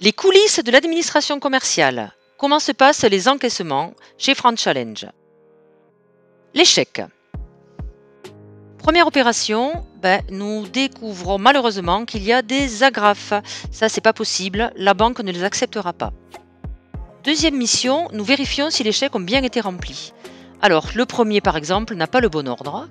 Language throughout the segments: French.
Les coulisses de l'administration commerciale. Comment se passent les encaissements chez France Challenge? Les chèques. Première opération, nous découvrons malheureusement qu'il y a des agrafes. Ça, c'est pas possible, la banque ne les acceptera pas. Deuxième mission, nous vérifions si les chèques ont bien été remplis. Alors, le premier, par exemple, n'a pas le bon ordre,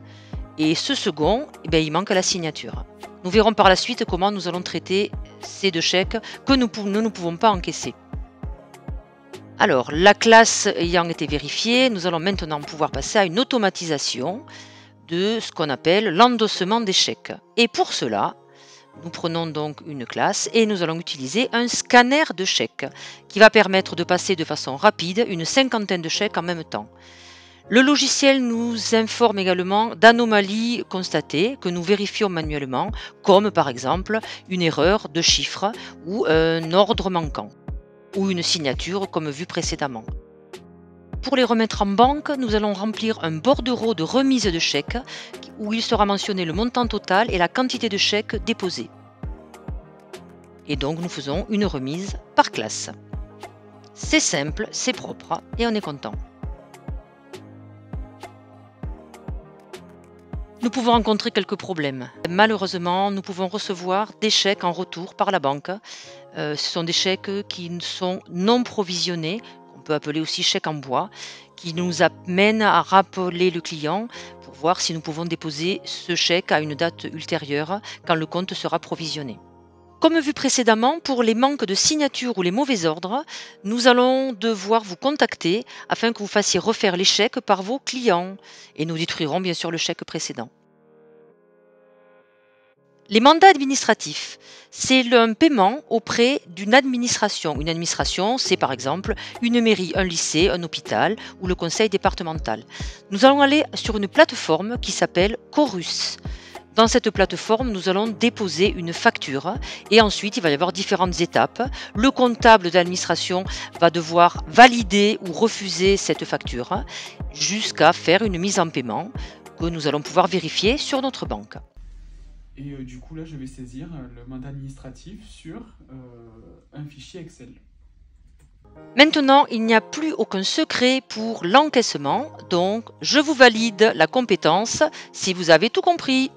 et ce second, il manque la signature. Nous verrons par la suite comment nous allons traiter ces deux chèques que nous ne pouvons pas encaisser. Alors, la classe ayant été vérifiée, nous allons maintenant pouvoir passer à une automatisation de ce qu'on appelle l'endossement des chèques. Et pour cela, nous prenons donc une classe et nous allons utiliser un scanner de chèques qui va permettre de passer de façon rapide une cinquantaine de chèques en même temps. Le logiciel nous informe également d'anomalies constatées que nous vérifions manuellement, comme par exemple une erreur de chiffre ou un ordre manquant, ou une signature comme vu précédemment. Pour les remettre en banque, nous allons remplir un bordereau de remise de chèques où il sera mentionné le montant total et la quantité de chèques déposés. Et donc nous faisons une remise par classe. C'est simple, c'est propre et on est content. Nous pouvons rencontrer quelques problèmes. Malheureusement, nous pouvons recevoir des chèques en retour par la banque. Ce sont des chèques qui sont non provisionnés, qu'on peut appeler aussi chèques en bois, qui nous amènent à rappeler le client pour voir si nous pouvons déposer ce chèque à une date ultérieure quand le compte sera provisionné. Comme vu précédemment, pour les manques de signature ou les mauvais ordres, nous allons devoir vous contacter afin que vous fassiez refaire les chèques par vos clients et nous détruirons bien sûr le chèque précédent. Les mandats administratifs, c'est un paiement auprès d'une administration. Une administration, c'est par exemple une mairie, un lycée, un hôpital ou le conseil départemental. Nous allons aller sur une plateforme qui s'appelle Chorus. Dans cette plateforme, nous allons déposer une facture et ensuite, il va y avoir différentes étapes. Le comptable de l'administration va devoir valider ou refuser cette facture jusqu'à faire une mise en paiement que nous allons pouvoir vérifier sur notre banque. Et du coup, là, je vais saisir le mandat administratif sur un fichier Excel. Maintenant, il n'y a plus aucun secret pour l'encaissement, donc je vous valide la compétence si vous avez tout compris.